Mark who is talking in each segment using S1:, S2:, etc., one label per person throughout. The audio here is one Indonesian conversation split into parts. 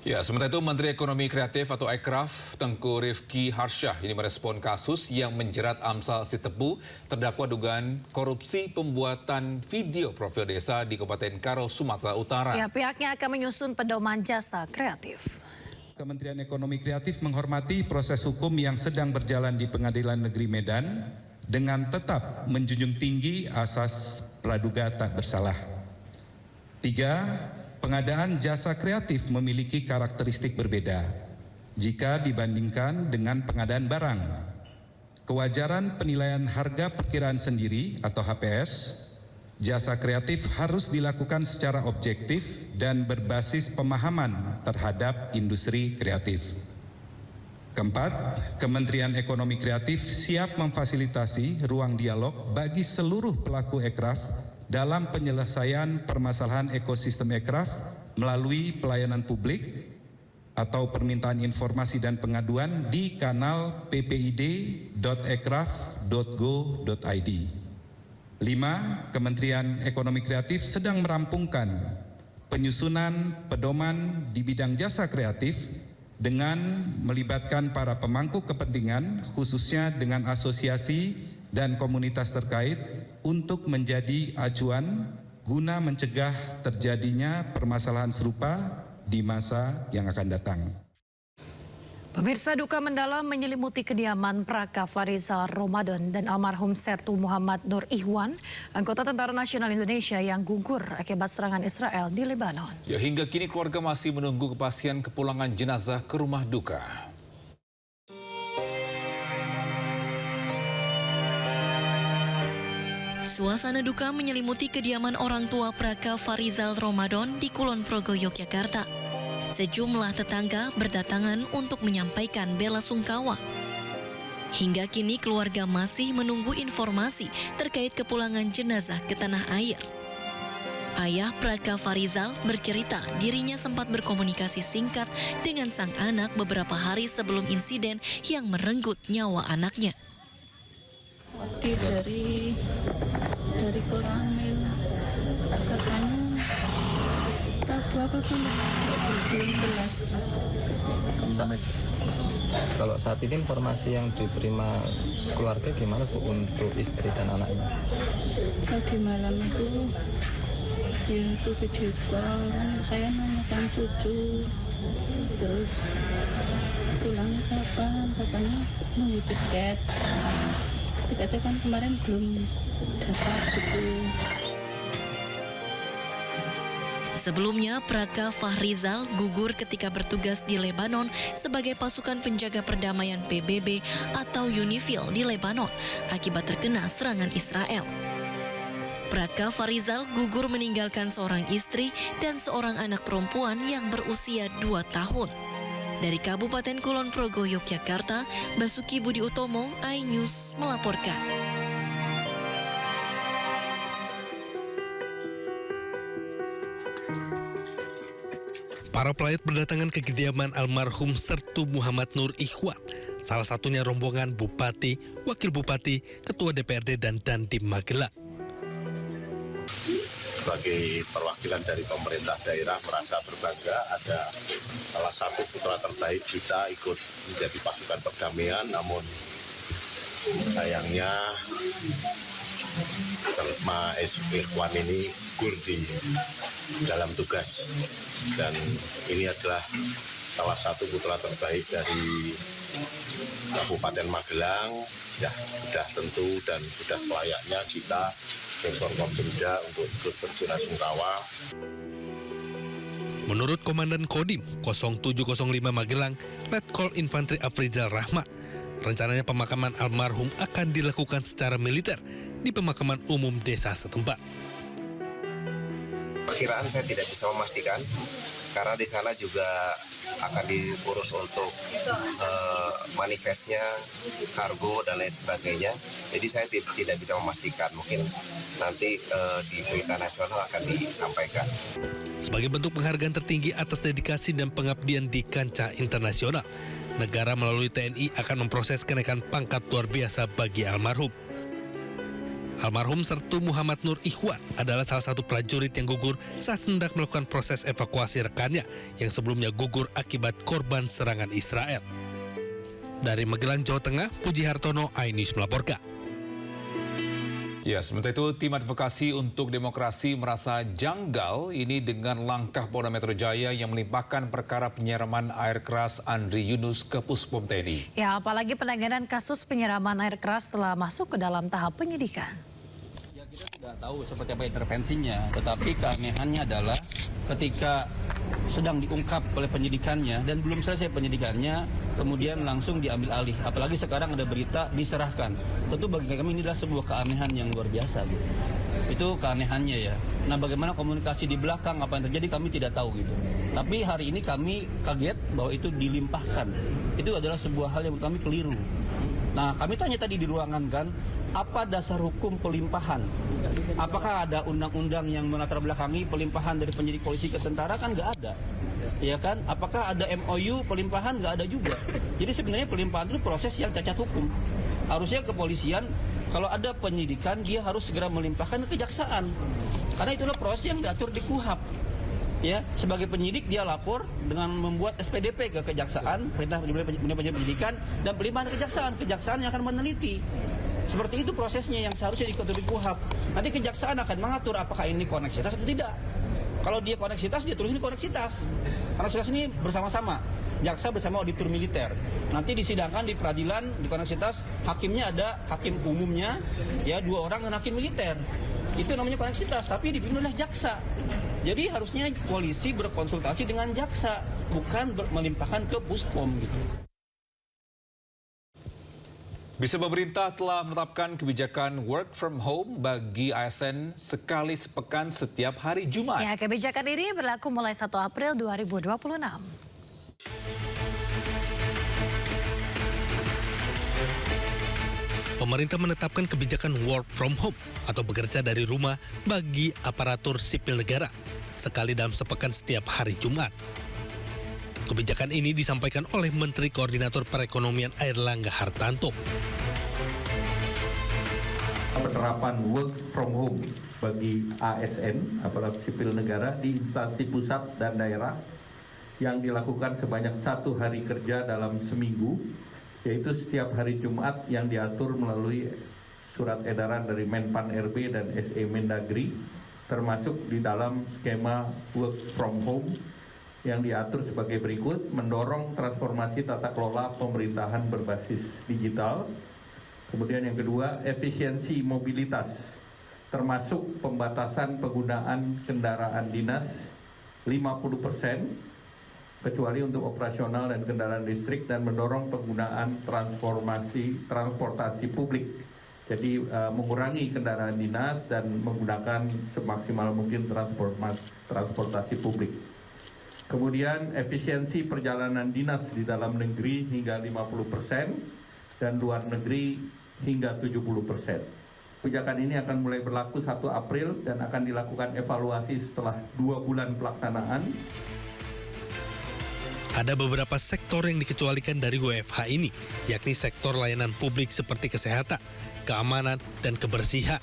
S1: Ya, sementara itu Menteri Ekonomi Kreatif atau Ekraf, Tengku Rifki Harsyah ini merespon kasus yang menjerat Amsal Sitepu terdakwa dugaan korupsi pembuatan video profil desa di Kabupaten Karo, Sumatera Utara.
S2: Ya, pihaknya akan menyusun pedoman jasa kreatif.
S3: Kementerian Ekonomi Kreatif menghormati proses hukum yang sedang berjalan di Pengadilan Negeri Medan dengan tetap menjunjung tinggi asas praduga tak bersalah. 3. Pengadaan jasa kreatif memiliki karakteristik berbeda jika dibandingkan dengan pengadaan barang. Kewajaran penilaian harga perkiraan sendiri atau HPS, jasa kreatif harus dilakukan secara objektif dan berbasis pemahaman terhadap industri kreatif. Keempat, Kementerian Ekonomi Kreatif siap memfasilitasi ruang dialog bagi seluruh pelaku ekraf dalam penyelesaian permasalahan ekosistem ekraf melalui pelayanan publik atau permintaan informasi dan pengaduan di kanal ppid.ekraf.go.id. 5. Kementerian Ekonomi Kreatif sedang merampungkan penyusunan pedoman di bidang jasa kreatif dengan melibatkan para pemangku kepentingan khususnya dengan asosiasi dan komunitas terkait untuk menjadi acuan guna mencegah terjadinya permasalahan serupa di masa yang akan datang.
S2: Pemirsa, duka mendalam menyelimuti kediaman Praka Farizal Ramadan dan almarhum Sertu Muhammad Nur Ikhwan, anggota Tentara Nasional Indonesia yang gugur akibat serangan Israel di Lebanon.
S1: Ya, hingga kini keluarga masih menunggu kepastian kepulangan jenazah ke rumah duka.
S4: Suasana duka menyelimuti kediaman orang tua Praka Farizal Ramadan di Kulon Progo, Yogyakarta. Sejumlah tetangga berdatangan untuk menyampaikan bela sungkawa. Hingga kini keluarga masih menunggu informasi terkait kepulangan jenazah ke tanah air. Ayah Praka Farizal bercerita dirinya sempat berkomunikasi singkat dengan sang anak beberapa hari sebelum insiden yang merenggut nyawa anaknya.
S5: Dari Koramil katanya Rabu apa belum jelas.
S6: Kalau saat ini informasi yang diterima keluarga gimana Bu untuk istri dan anaknya?
S5: Tadi malam itu ya itu video call, saya nanyakan cucu, terus pulangnya kapan, katanya nunggu tiket. Tiketnya kan kemarin belum dapat gitu.
S4: Sebelumnya, Praka Fahrizal gugur ketika bertugas di Lebanon sebagai pasukan penjaga perdamaian PBB atau UNIFIL di Lebanon akibat terkena serangan Israel. Praka Farizal gugur meninggalkan seorang istri dan seorang anak perempuan yang berusia 2 tahun. Dari Kabupaten Kulon Progo, Yogyakarta, Basuki Budi Utomo, iNews melaporkan.
S7: Para pelayat berdatangan ke kediaman almarhum Sertu Muhammad Nur Ikhwan, salah satunya rombongan Bupati, Wakil Bupati, Ketua DPRD dan Dandim Magelang.
S8: Sebagai perwakilan dari pemerintah daerah merasa berbangga ada salah satu putra terbaik kita ikut menjadi pasukan perdamaian, namun sayangnya Selma Ikhwan ini gugur di dalam tugas, dan ini adalah salah satu putra terbaik dari Kabupaten Magelang. Ya, sudah tentu dan sudah selayaknya kita Forkopimda untuk ikut berbelasungkawa.
S7: Menurut Komandan Kodim 0705 Magelang, Letkol Infantri Afrizal Rahmat, rencananya pemakaman almarhum akan dilakukan secara militer di pemakaman umum desa setempat.
S9: Perkiraan saya tidak bisa memastikan karena di sana juga akan diurus untuk manifestnya, kargo dan lain sebagainya. Jadi saya tidak bisa memastikan, mungkin nanti di berita nasional akan disampaikan.
S7: Sebagai bentuk penghargaan tertinggi atas dedikasi dan pengabdian di kancah internasional, negara melalui TNI akan memproses kenaikan pangkat luar biasa bagi almarhum. Almarhum Sertu Muhammad Nur Ihwan adalah salah satu prajurit yang gugur saat hendak melakukan proses evakuasi rekannya yang sebelumnya gugur akibat korban serangan Israel. Dari Magelang, Jawa Tengah, Puji Hartono, iNews melaporkan.
S1: Ya, sementara itu tim advokasi untuk demokrasi merasa janggal ini dengan langkah Polda Metro Jaya yang melimpahkan perkara penyiraman air keras Andri Yunus ke Puspom TNI.
S2: Ya, apalagi penanganan kasus penyiraman air keras telah masuk ke dalam tahap penyidikan.
S10: Ya, kita tidak tahu seperti apa intervensinya, tetapi keanehannya adalah ketika sedang diungkap oleh penyidikannya dan belum selesai penyidikannya, kemudian langsung diambil alih. Apalagi sekarang ada berita diserahkan. Tentu bagi kami ini adalah sebuah keanehan yang luar biasa gitu. Itu keanehannya ya. Nah, bagaimana komunikasi di belakang apa yang terjadi kami tidak tahu gitu. Tapi hari ini kami kaget bahwa itu dilimpahkan. Itu adalah sebuah hal yang menurut kami keliru. Nah, kami tanya tadi di ruangan kan, apa dasar hukum pelimpahan? Apakah ada undang-undang yang melatar belakangi pelimpahan dari penyidik polisi ke tentara? Kan nggak ada. Ya kan? Apakah ada MOU pelimpahan? Nggak ada juga. Jadi sebenarnya pelimpahan itu proses yang cacat hukum. Harusnya kepolisian kalau ada penyidikan dia harus segera melimpahkan ke kejaksaan. Karena itulah proses yang diatur di KUHAP. Ya, sebagai penyidik dia lapor dengan membuat SPDP ke kejaksaan, perintah penyidikan dan pelimpahan ke kejaksaan. Kejaksaan yang akan meneliti. Seperti itu prosesnya yang seharusnya diatur di KUHAP. Nanti kejaksaan akan mengatur apakah ini koneksitas atau tidak. Kalau dia koneksitas, dia tulis ini koneksitas. Koneksitas ini bersama-sama. Jaksa bersama auditor militer. Nanti disidangkan di peradilan, di koneksitas, hakimnya ada hakim umumnya, ya 2 orang dan hakim militer. Itu namanya koneksitas, tapi dipimpin oleh jaksa. Jadi harusnya polisi berkonsultasi dengan jaksa, bukan melimpahkan ke Puspom gitu.
S1: Bisa pemerintah telah menetapkan kebijakan work from home bagi ASN sekali sepekan setiap hari Jumat.
S2: Ya, kebijakan ini berlaku mulai 1 April 2026.
S7: Pemerintah menetapkan kebijakan work from home atau bekerja dari rumah bagi aparatur sipil negara sekali dalam sepekan setiap hari Jumat. Kebijakan ini disampaikan oleh Menteri Koordinator Perekonomian Airlangga Hartanto.
S3: Penerapan work from home bagi ASN, aparatur sipil negara di instansi pusat dan daerah yang dilakukan sebanyak 1 hari kerja dalam seminggu, yaitu setiap hari Jumat yang diatur melalui surat edaran dari Menpan RB dan SE Mendagri, termasuk di dalam skema work from home yang diatur sebagai berikut: mendorong transformasi tata kelola pemerintahan berbasis digital. Kemudian yang kedua, efisiensi mobilitas, termasuk pembatasan penggunaan kendaraan dinas 50%, kecuali untuk operasional dan kendaraan listrik, dan mendorong penggunaan transportasi publik. Jadi mengurangi kendaraan dinas dan menggunakan semaksimal mungkin transportasi publik. Kemudian efisiensi perjalanan dinas di dalam negeri hingga 50% dan luar negeri hingga 70%. Kebijakan ini akan mulai berlaku 1 April dan akan dilakukan evaluasi setelah 2 bulan pelaksanaan.
S7: Ada beberapa sektor yang dikecualikan dari WFH ini, yakni sektor layanan publik seperti kesehatan, keamanan, dan kebersihan,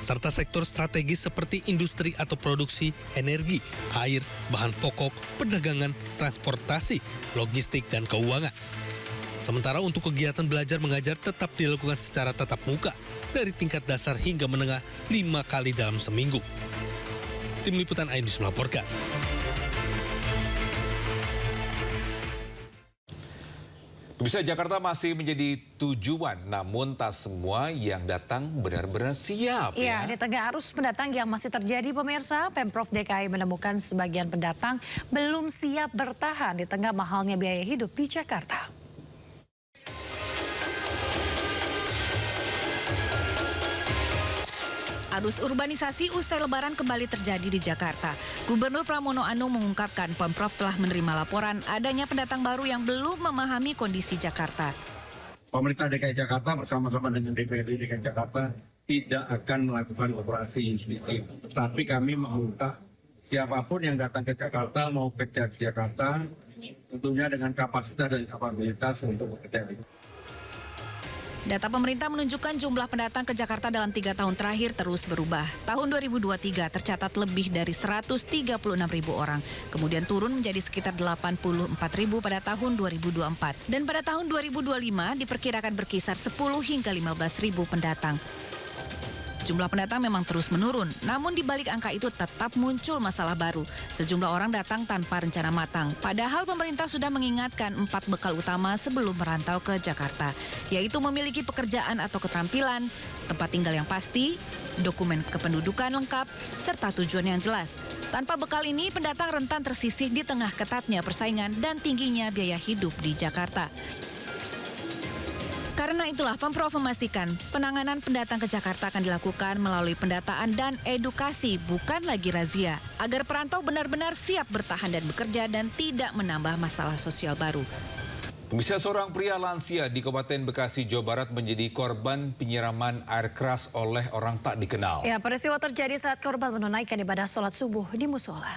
S7: serta sektor strategis seperti industri atau produksi, energi, air, bahan pokok, perdagangan, transportasi, logistik, dan keuangan. Sementara untuk kegiatan belajar mengajar tetap dilakukan secara tatap muka dari tingkat dasar hingga menengah 5 kali dalam seminggu. Tim Liputan iNews melaporkan.
S1: Pemirsa, Jakarta masih menjadi tujuan, namun tak semua yang datang benar-benar siap.
S2: Ya, di tengah arus pendatang yang masih terjadi, pemirsa, Pemprov DKI menemukan sebagian pendatang belum siap bertahan di tengah mahalnya biaya hidup di Jakarta.
S11: Arus urbanisasi usai Lebaran kembali terjadi di Jakarta. Gubernur Pramono Anung mengungkapkan Pemprov telah menerima laporan adanya pendatang baru yang belum memahami kondisi Jakarta.
S12: Pemerintah DKI Jakarta bersama-sama dengan DPRD DKI Jakarta tidak akan melakukan operasi justisi. Tetapi kami meminta siapapun yang datang ke Jakarta mau kerja di Jakarta, tentunya dengan kapasitas dan kapabilitas untuk bekerja di Jakarta.
S11: Data pemerintah menunjukkan jumlah pendatang ke Jakarta dalam 3 tahun terakhir terus berubah. Tahun 2023 tercatat lebih dari 136.000 orang, kemudian turun menjadi sekitar 84.000 pada tahun 2024. Dan pada tahun 2025 diperkirakan berkisar 10 hingga 15.000 pendatang. Jumlah pendatang memang terus menurun, namun di balik angka itu tetap muncul masalah baru. Sejumlah orang datang tanpa rencana matang. Padahal pemerintah sudah mengingatkan 4 bekal utama sebelum merantau ke Jakarta, yaitu memiliki pekerjaan atau keterampilan, tempat tinggal yang pasti, dokumen kependudukan lengkap, serta tujuan yang jelas. Tanpa bekal ini, pendatang rentan tersisih di tengah ketatnya persaingan dan tingginya biaya hidup di Jakarta. Karena itulah Pemprov memastikan penanganan pendatang ke Jakarta akan dilakukan melalui pendataan dan edukasi, bukan lagi razia, agar perantau benar-benar siap bertahan dan bekerja dan tidak menambah masalah sosial baru.
S1: Pemirsa, seorang pria lansia di Kabupaten Bekasi, Jawa Barat menjadi korban penyiraman air keras oleh orang tak dikenal.
S2: Ya, peristiwa terjadi saat korban menunaikan ibadah sholat subuh di musola.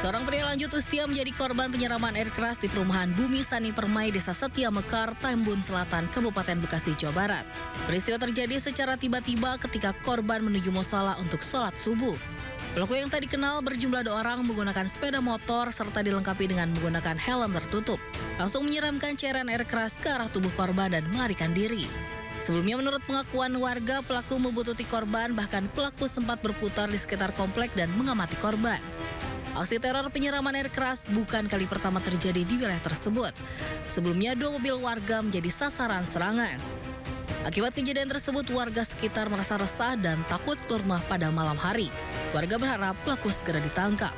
S13: Seorang pria lanjut usia menjadi korban penyiraman air keras di perumahan Bumi Sani Permai, Desa Setia Mekar, Tambun Selatan, Kabupaten Bekasi, Jawa Barat. Peristiwa terjadi secara tiba-tiba ketika korban menuju musola untuk sholat subuh. Pelaku yang tak dikenal berjumlah 2 orang menggunakan sepeda motor serta dilengkapi dengan menggunakan helm tertutup. Langsung menyiramkan cairan air keras ke arah tubuh korban dan melarikan diri. Sebelumnya menurut pengakuan warga, pelaku membuntuti korban, bahkan pelaku sempat berputar di sekitar komplek dan mengamati korban. Aksi teror penyiraman air keras bukan kali pertama terjadi di wilayah tersebut. Sebelumnya 2 mobil warga menjadi sasaran serangan. Akibat kejadian tersebut, warga sekitar merasa resah dan takut keluar rumah pada malam hari. Warga berharap pelaku segera ditangkap.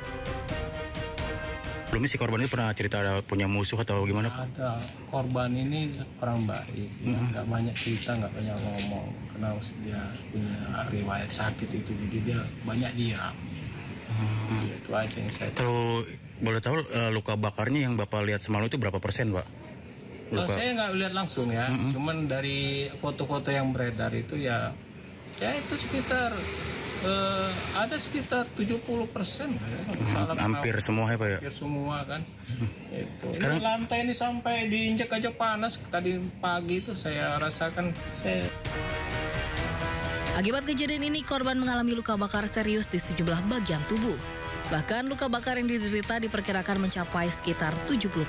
S14: Sebelumnya si korban ini pernah cerita ada punya musuh atau gimana?
S6: Ada. Korban ini orang baik, nggak banyak cerita, nggak banyak ngomong. Karena dia punya riwayat sakit itu, jadi dia banyak diam. Itu aja yang saya tahu.
S14: Kalau boleh tahu luka bakarnya yang Bapak lihat semalam itu berapa persen, Pak?
S6: Saya nggak lihat langsung ya, cuman dari foto-foto yang beredar itu ya itu sekitar ada sekitar 70%.
S14: Hampir semua ya, Pak ya?
S6: Hampir semua kan. Itu.
S14: Sekarang
S6: Ini lantai ini sampai diinjak aja panas. Tadi pagi itu saya rasakan.
S13: Akibat kejadian ini, korban mengalami luka bakar serius di sejumlah bagian tubuh. Bahkan luka bakar yang diderita diperkirakan mencapai sekitar 70%.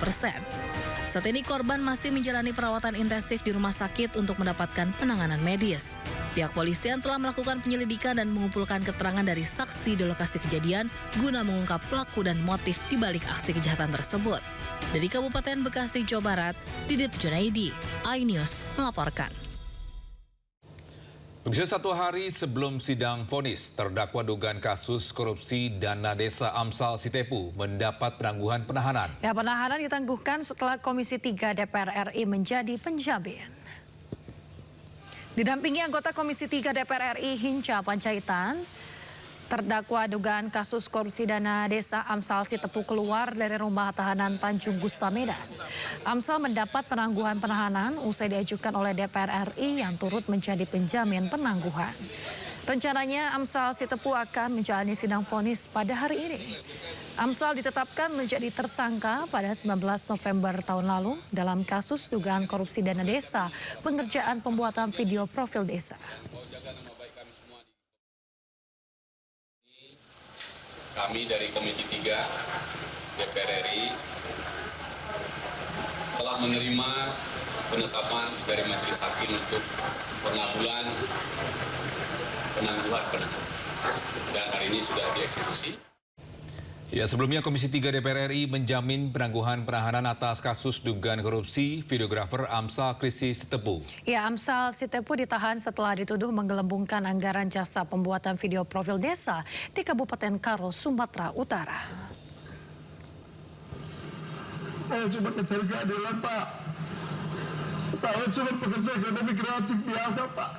S13: Saat ini korban masih menjalani perawatan intensif di rumah sakit untuk mendapatkan penanganan medis. Pihak polisian telah melakukan penyelidikan dan mengumpulkan keterangan dari saksi di lokasi kejadian guna mengungkap pelaku dan motif di balik aksi kejahatan tersebut. Dari Kabupaten Bekasi, Jawa Barat, Didit Junaidi, iNews melaporkan.
S1: Pemirsa, 1 hari sebelum sidang vonis, terdakwa dugaan kasus korupsi dana desa Amsal Sitepu mendapat penangguhan penahanan.
S2: Ya, penahanan ditangguhkan setelah Komisi 3 DPR RI menjadi penjamin. Didampingi anggota Komisi 3 DPR RI Hinca Panjaitan, terdakwa dugaan kasus korupsi dana desa Amsal Sitepu keluar dari rumah tahanan Tanjung Gusta Medan. Amsal mendapat penangguhan penahanan usai diajukan oleh DPR RI yang turut menjadi penjamin penangguhan. Rencananya Amsal Sitepu akan menjalani sidang vonis pada hari ini. Amsal ditetapkan menjadi tersangka pada 19 November tahun lalu dalam kasus dugaan korupsi dana desa pengerjaan pembuatan video profil desa.
S15: Kami dari Komisi 3 DPR RI telah menerima penetapan dari Majelis Hakim untuk pengabulan penangguhan penahanan. Dan hari ini sudah dieksekusi.
S1: Ya, sebelumnya Komisi 3 DPR RI menjamin penangguhan penahanan atas kasus dugaan korupsi videografer Amsal Sitepu.
S2: Ya, Amsal Sitepu ditahan setelah dituduh menggelembungkan anggaran jasa pembuatan video profil desa di Kabupaten Karo, Sumatera Utara.
S16: Saya cuma mencari keadilan, Pak. Saya cuma pekerja ekonomi kreatif biasa, Pak.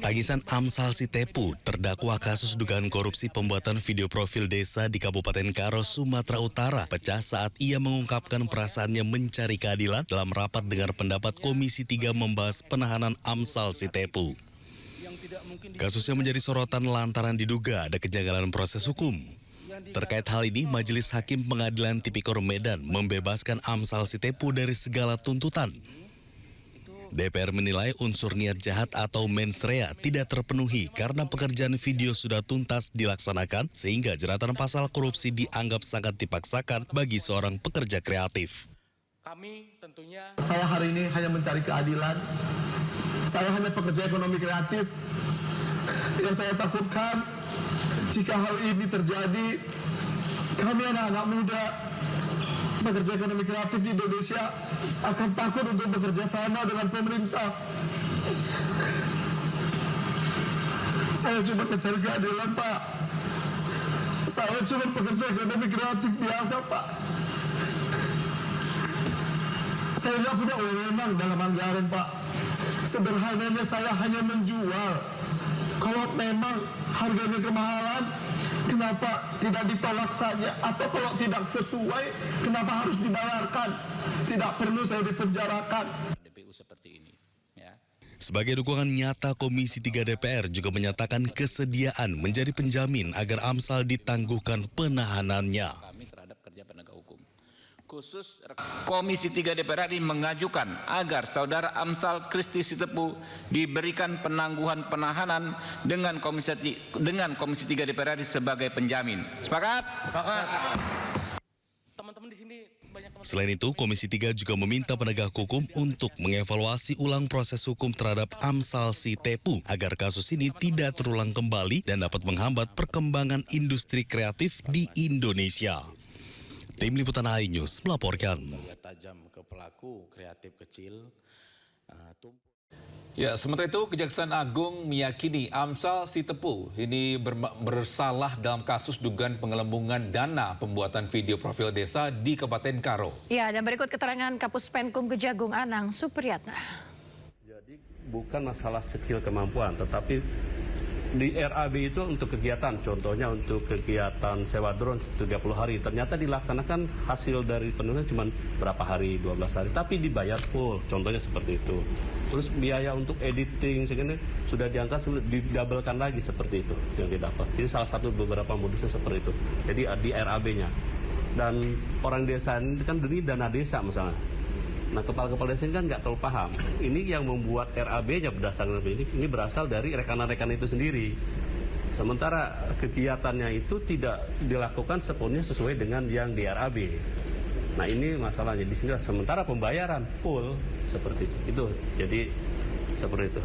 S17: Tagisan Amsal Sitepu, terdakwa kasus dugaan korupsi pembuatan video profil desa di Kabupaten Karo, Sumatera Utara, pecah saat ia mengungkapkan perasaannya mencari keadilan dalam rapat dengar pendapat Komisi 3 membahas penahanan Amsal Sitepu. Kasusnya menjadi sorotan lantaran diduga ada kejanggalan proses hukum. Terkait hal ini, Majelis Hakim Pengadilan Tipikor Medan membebaskan Amsal Sitepu dari segala tuntutan. DPR menilai unsur niat jahat atau mens rea tidak terpenuhi karena pekerjaan video sudah tuntas dilaksanakan sehingga jeratan pasal korupsi dianggap sangat dipaksakan bagi seorang pekerja kreatif.
S16: Saya hari ini hanya mencari keadilan. Saya hanya pekerja ekonomi kreatif. Yang saya takutkan jika hal ini terjadi, kami anak-anak muda pekerja ekonomi kreatif di Indonesia akan takut untuk bekerja sama dengan pemerintah. Saya cuma mencari keadilan, Pak. Saya cuma pekerja ekonomi kreatif biasa, Pak. Saya nggak punya wewenang dalam anggaran, Pak. Sederhananya saya hanya menjual. Kalau memang harganya kemahalan, kenapa tidak ditolak saja? Atau kalau tidak sesuai, kenapa harus dibayarkan? Tidak perlu saya dipenjarakan.
S17: Sebagai dukungan nyata, Komisi 3 DPR juga menyatakan kesediaan menjadi penjamin agar Amsal ditangguhkan penahanannya.
S18: Khusus Komisi 3 DPR RI mengajukan agar Saudara Amsal Kristi Sitepu diberikan penangguhan penahanan dengan Komisi 3 DPR RI sebagai penjamin. Sepakat? Sepakat. Teman-teman di sini banyak.
S17: Selain itu, Komisi 3 juga meminta penegak hukum untuk mengevaluasi ulang proses hukum terhadap Amsal Sitepu agar kasus ini tidak terulang kembali dan dapat menghambat perkembangan industri kreatif di Indonesia. Tim Liputan AI News melaporkan.
S14: Tajam ke pelaku kreatif kecil.
S1: Ya, sementara itu Kejaksaan Agung meyakini Amsal Sitepu ini bersalah dalam kasus dugaan penggelembungan dana pembuatan video profil desa di Kabupaten Karo.
S2: Ya, dan berikut keterangan Kapus Penkum Kejagung Anang Supriyatna.
S19: Jadi bukan masalah skill kemampuan, tetapi di RAB itu untuk kegiatan, contohnya untuk kegiatan sewa drone 30 hari, ternyata dilaksanakan hasil dari penurunan cuma berapa hari, 12 hari, tapi dibayar full, contohnya seperti itu. Terus biaya untuk editing segini sudah diangkat, didabelkan lagi seperti itu yang didapat. Jadi salah satu beberapa modusnya seperti itu. Jadi di RAB-nya. Dan orang desa ini kan ini dana desa misalnya. Nah, kepala-kepala desa ini kan nggak terlalu paham. Ini yang membuat RAB-nya berdasarkan ini berasal dari rekan-rekan itu sendiri. Sementara kegiatannya itu tidak dilakukan sepenuhnya sesuai dengan yang di RAB. Nah, ini masalahnya di sini. Sementara pembayaran full seperti itu. Jadi seperti itu.